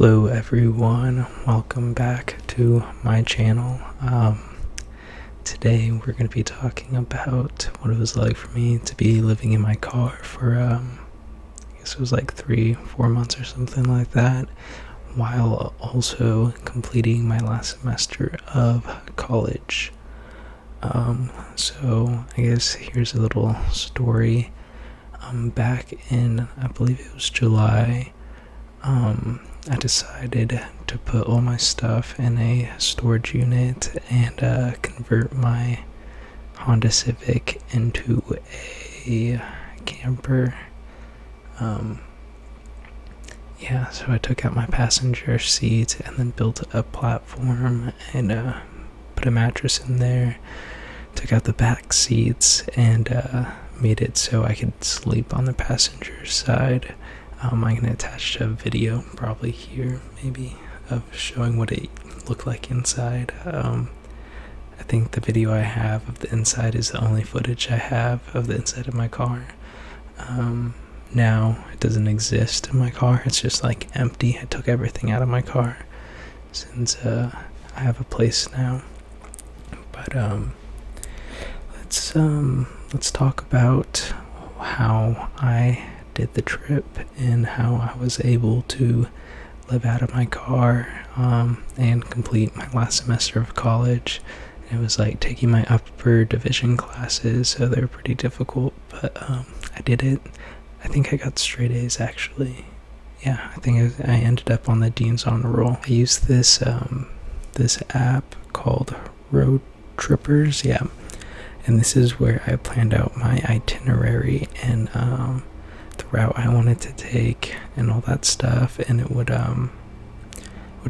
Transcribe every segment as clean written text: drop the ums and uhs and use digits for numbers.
Hello everyone, welcome back to my channel. Today we're going to be talking about what it was like for me to be living in my car for I guess it was like 3-4 months or something like that, while also completing my last semester of college. So I guess here's a little story. Back in, I believe it was July, I decided to put all my stuff in a storage unit and convert my Honda Civic into a camper. So I took out my passenger seat and then built a platform and put a mattress in there, took out the back seats and made it so I could sleep on the passenger side. I'm going to attach a video probably here maybe of showing what it looked like inside. I think the video I have of the inside is the only footage I have of the inside of my car. Now it doesn't exist in my car, it's just like empty. I took everything out of my car since I have a place now. But let's talk about how I did the trip and how I was able to live out of my car and complete my last semester of college. It was like taking my upper division classes, so they were pretty difficult, but I did it. I think I got straight A's actually. Yeah, I think I ended up on the Dean's Honor Roll. I used this app called Road Trippers, yeah, and this is where I planned out my itinerary and the route I wanted to take and all that stuff, and it would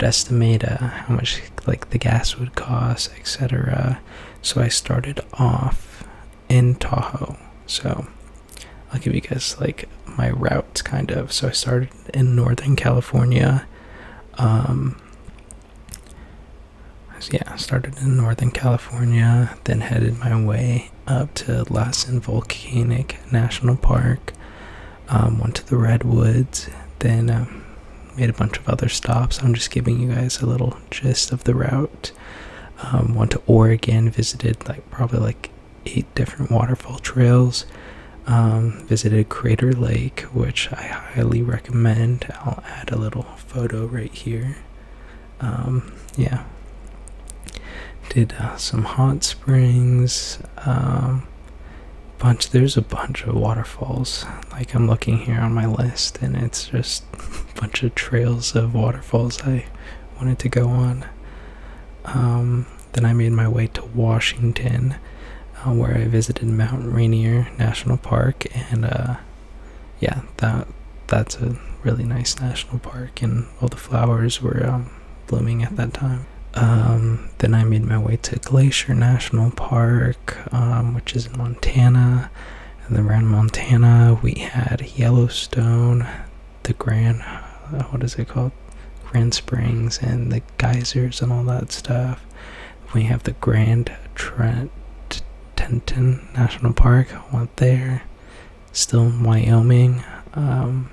estimate how much like the gas would cost, etc. So I started off in Tahoe, so I'll give you guys like my route kind of. So I started in Northern California. Started in Northern California, then headed my way up to Lassen Volcanic National Park. Went to the Redwoods, then made a bunch of other stops. I'm just giving you guys a little gist of the route. Went to Oregon, visited probably 8 different waterfall trails. Visited Crater Lake, which I highly recommend. I'll add a little photo right here. Did some hot springs. There's a bunch of waterfalls. Like, I'm looking here on my list and it's just a bunch of trails of waterfalls I wanted to go on. Then I made my way to Washington, where I visited Mount Rainier National Park, and that's a really nice national park, and all the flowers were blooming at that time. Then I made my way to Glacier National Park, which is in Montana, and then around Montana we had Yellowstone, the Grand Springs, and the geysers and all that stuff. We have the Grand Teton National Park. I went there. Still in Wyoming. Then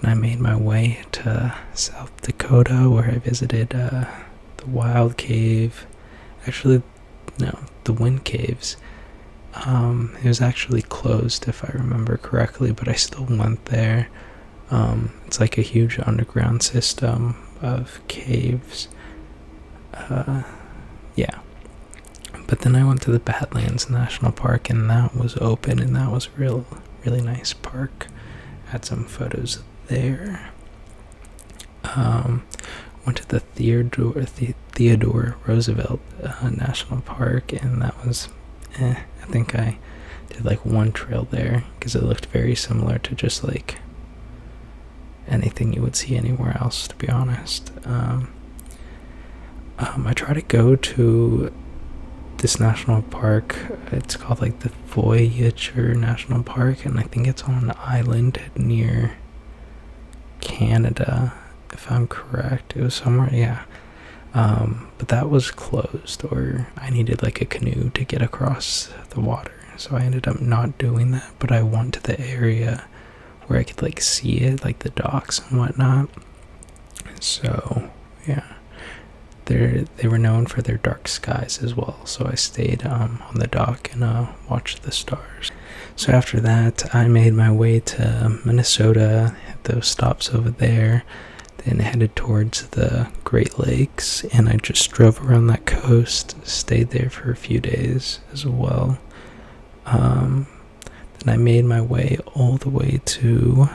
I made my way to South Dakota, where I visited the Wild Cave. Actually, no, the Wind Caves. It was actually closed, if I remember correctly, but I still went there. It's like a huge underground system of caves. But then I went to the Badlands National Park, and that was open, and that was really nice park. Had some photos there. Went to the Theodore Roosevelt National Park, and that was I think I did one trail there because it looked very similar to just anything you would see anywhere else, to be honest. I try to go to this national park. It's called the Voyageur National Park, and I think it's on an island near Canada, if I'm correct. It was somewhere, but that was closed, or I needed a canoe to get across the water, so I ended up not doing that. But I went to the area where I could see it, the docks and whatnot, So yeah, they were known for their dark skies as well. So I stayed on the dock and watched the stars. So after that, I made my way to Minnesota, hit those stops over there, then headed towards the Great Lakes, and I just drove around that coast, stayed there for a few days as well. Then I made my way all the way to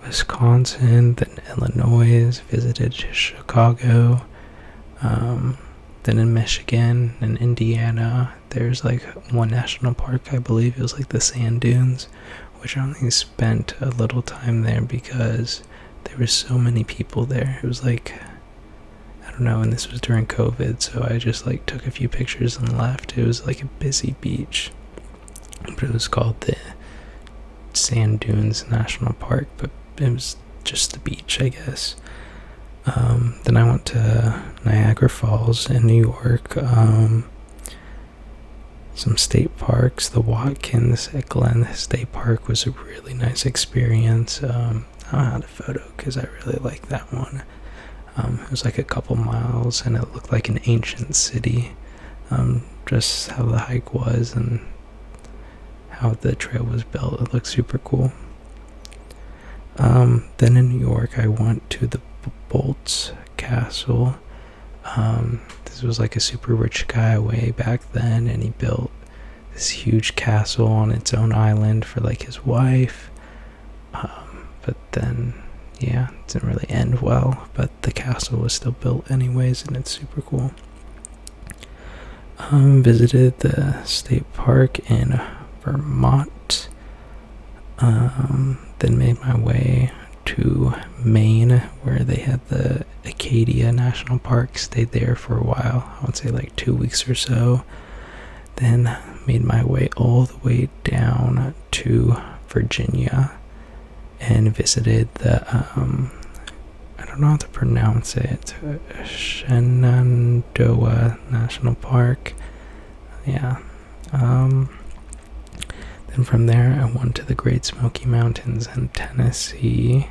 Wisconsin, then Illinois, visited Chicago, then in Michigan and Indiana, there's like one national park, I believe it was like the Sand Dunes, which I only spent a little time there because there were so many people there. It was like, I don't know, and this was during COVID, so I just like took a few pictures and left. It was like a busy beach, but it was called the Sand Dunes National Park, but it was just the beach, I guess. Then I went to Niagara Falls in New York, some state parks. The Watkins at Glen State Park was a really nice experience. I had a photo because I really liked that one. It was like a couple miles and it looked like an ancient city. Just how the hike was and how the trail was built, it looked super cool. Then in New York, I went to the Bolts Castle. This was like a super rich guy way back then, and he built this huge castle on its own island for like his wife. But then, yeah, it didn't really end well, but the castle was still built anyways, and it's super cool. Visited the state park in Vermont. Then made my way to Maine, where they had the Acadia National Park. Stayed there for a while, I would say like 2 weeks or so. Then made my way all the way down to Virginia and visited the I don't know how to pronounce it, Shenandoah National Park. Yeah. Then from there I went to the Great Smoky Mountains in Tennessee,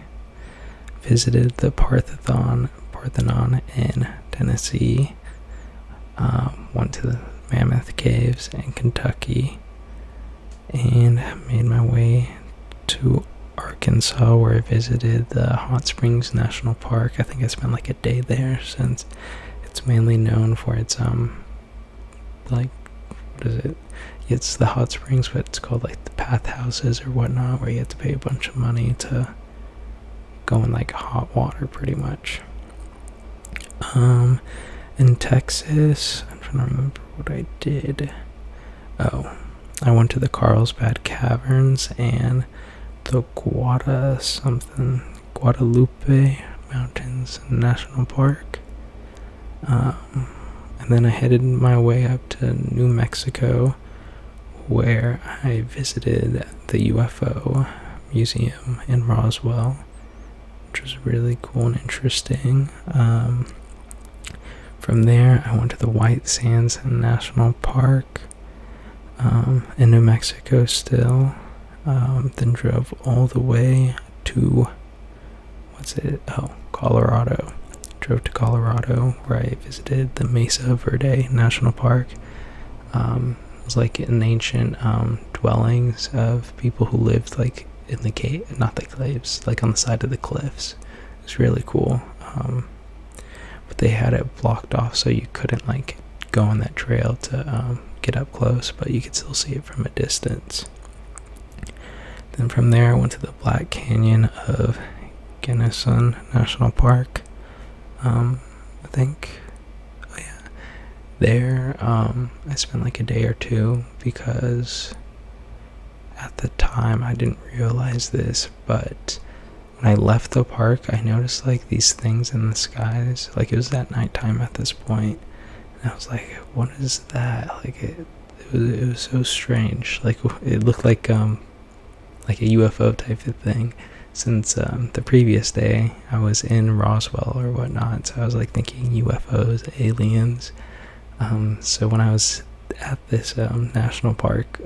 visited the Parthenon in Tennessee, went to the Mammoth Caves in Kentucky, and made my way to Arkansas, where I visited the Hot Springs National Park. I think I spent like a day there, since it's mainly known for its like, what is it? It's the hot springs, but it's called like the bath houses or whatnot, where you have to pay a bunch of money to go in like hot water, pretty much. In Texas, I'm trying to remember what I did. Oh, I went to the Carlsbad Caverns and the Guadalupe Mountains National Park. And then I headed my way up to New Mexico, where I visited the UFO Museum in Roswell, which was really cool and interesting. From there, I went to the White Sands National Park in New Mexico still. Then drove all the way to, Colorado. Drove to Colorado, where I visited the Mesa Verde National Park. It was like an ancient dwellings of people who lived like in the cave, not the caves, like on the side of the cliffs. It was really cool. But they had it blocked off, so you couldn't like go on that trail to get up close, but you could still see it from a distance. Then from there, I went to the Black Canyon of Gunnison National Park. I think, there, I spent like a day or two, because at the time I didn't realize this, but when I left the park, I noticed like these things in the skies. Like, it was at nighttime at this point, and I was like, what is that? Like, it was so strange. Like, it looked like a UFO type of thing, since the previous day I was in Roswell or whatnot, so I was like thinking UFOs, aliens. So when I was at this national park,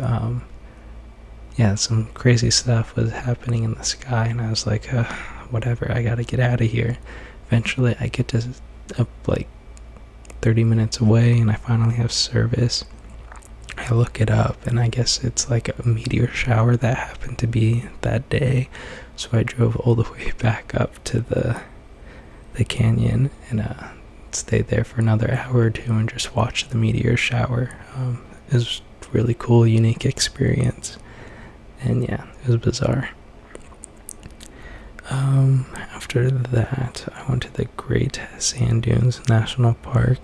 some crazy stuff was happening in the sky, and I was like, whatever, I gotta get out of here. eventually I get to up like 30 minutes away, and I finally have service. I look it up, and I guess it's like a meteor shower that happened to be that day. So I drove all the way back up to the canyon and stayed there for another hour or two and just watched the meteor shower. It was a really cool, unique experience. And yeah, it was bizarre. After that, I went to the Great Sand Dunes National Park,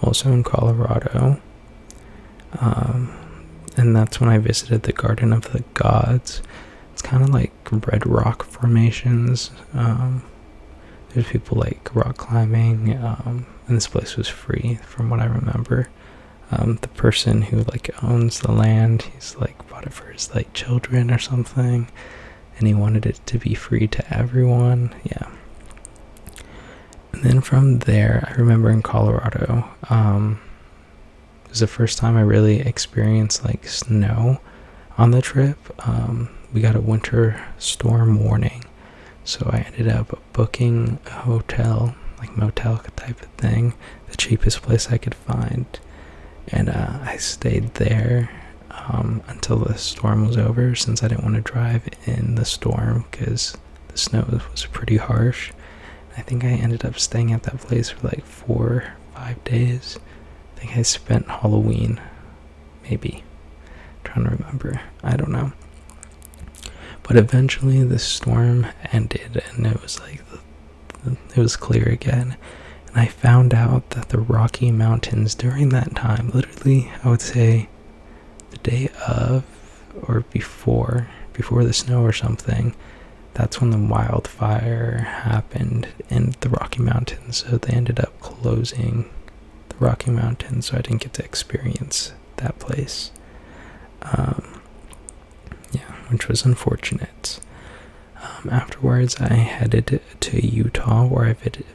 also in Colorado. And that's when I visited the Garden of the Gods. It's kind of like red rock formations. There's people like rock climbing, and this place was free from what I remember. The person who like owns the land, he's like bought it for his like children or something, and he wanted it to be free to everyone. Yeah. And then from there, I remember in Colorado, it was the first time I really experienced like snow on the trip. We got a winter storm warning, so I ended up booking a hotel, like motel type of thing, the cheapest place I could find, and I stayed there until the storm was over, since I didn't want to drive in the storm because the snow was pretty harsh. I think I ended up staying at that place for like 4 or 5 days. I think I spent Halloween, maybe. I'm trying to remember. I don't know. But eventually the storm ended, and it was like it was clear again. And I found out that the Rocky Mountains during that time, literally, I would say the day of or before the snow or something, that's when the wildfire happened in the Rocky Mountains. So they ended up closing the Rocky Mountains, so I didn't get to experience that place. Which was unfortunate. Afterwards, I headed to Utah, where I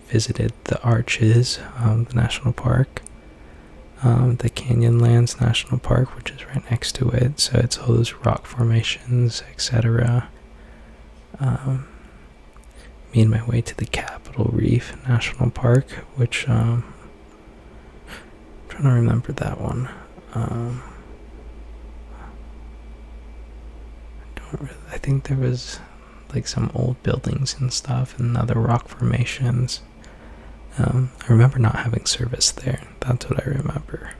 visited the Arches, the national park, the Canyonlands National Park, which is right next to it. So it's all those rock formations, etc. Made my way to the Capitol Reef National Park, which I'm trying to remember that one. I think there was like some old buildings and stuff and other rock formations. I remember not having service there. That's what I remember.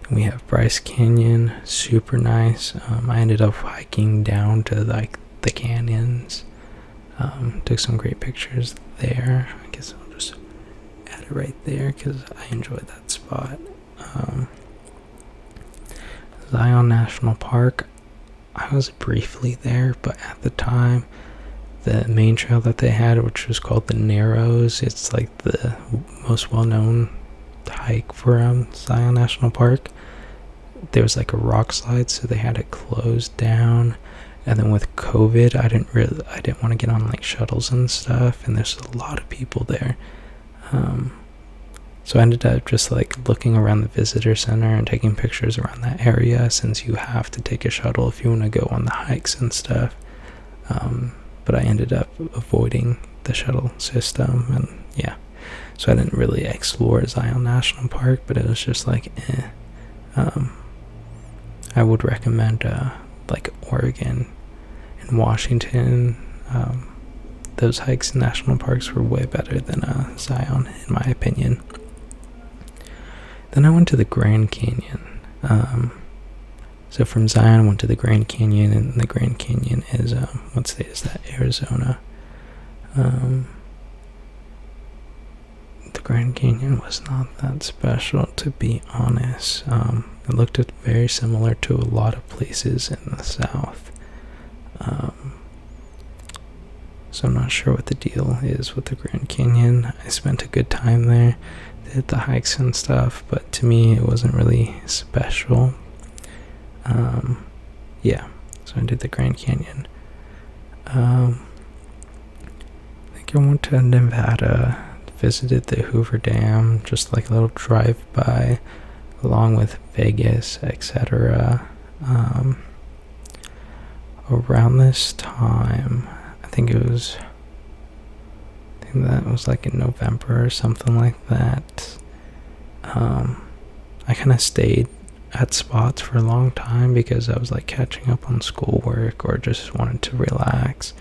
And we have Bryce Canyon, super nice. I ended up hiking down to like the canyons. Took some great pictures there. I guess I'll just add it right there because I enjoyed that spot. Zion National Park, I was briefly there, but at the time, the main trail that they had, which was called the Narrows, it's like the most well-known hike for Zion National Park. There was like a rock slide, so they had it closed down. And then with COVID, I didn't want to get on like shuttles and stuff, and there's a lot of people there. So I ended up just like looking around the visitor center and taking pictures around that area, since you have to take a shuttle if you want to go on the hikes and stuff. But I ended up avoiding the shuttle system, and yeah. So I didn't really explore Zion National Park, but it was just like, I would recommend like Oregon and Washington. Those hikes and national parks were way better than Zion, in my opinion. Then I went to the Grand Canyon. So from Zion, I went to the Grand Canyon, and the Grand Canyon is, what state is that? Arizona. The Grand Canyon was not that special, to be honest. It looked very similar to a lot of places in the South. So I'm not sure what the deal is with the Grand Canyon. I spent a good time there, did the hikes and stuff, but to me it wasn't really special. Yeah, so I did the Grand Canyon. I think I went to Nevada, visited the Hoover Dam, just like a little drive-by, along with Vegas, etc. Around this time, I think think that was like in November or something like that. I kind of stayed at spots for a long time because I was like catching up on schoolwork or just wanted to relax.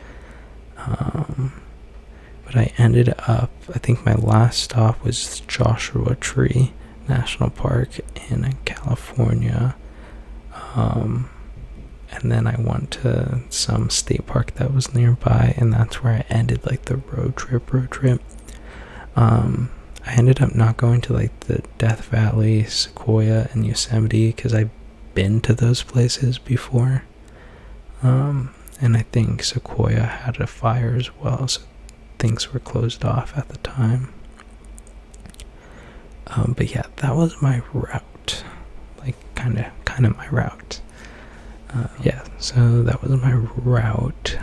But I ended up, I think my last stop was Joshua Tree National Park in California. And then I went to some state park that was nearby, and that's where I ended like the road trip. I ended up not going to like the Death Valley, Sequoia, and Yosemite because I've been to those places before. And I think Sequoia had a fire as well, so things were closed off at the time. But yeah, that was my route, like kind of my route. Yeah, so that was my route.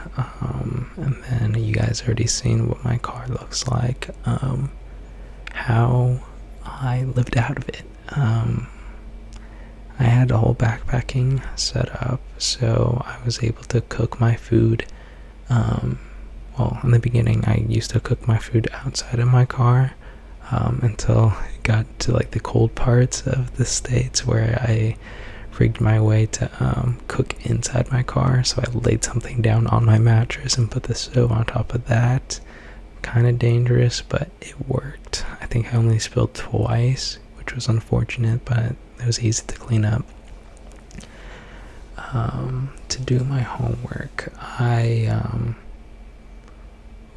And then you guys already seen what my car looks like. How I lived out of it. I had a whole backpacking set up, so I was able to cook my food. Well, in the beginning, I used to cook my food outside of my car until it got to like the cold parts of the States where I rigged my way to cook inside my car. So I laid something down on my mattress and put the stove on top of that. Kind of dangerous, but it worked. I think I only spilled twice, which was unfortunate, but it was easy to clean up. To do my homework, I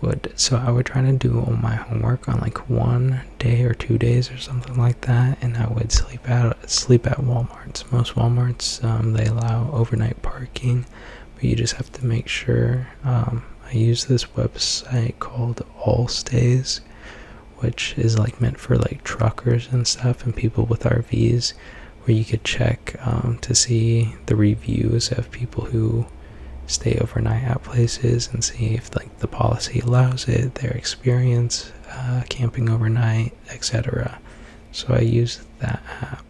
would try to do all my homework on like 1 day or 2 days or something like that, and I would sleep at Walmarts. Most Walmarts, they allow overnight parking, but you just have to make sure. I use this website called All Stays, which is like meant for like truckers and stuff and people with RVs, where you could check to see the reviews of people who stay overnight at places and see if like the policy allows it, their experience camping overnight, etc. So I used that app.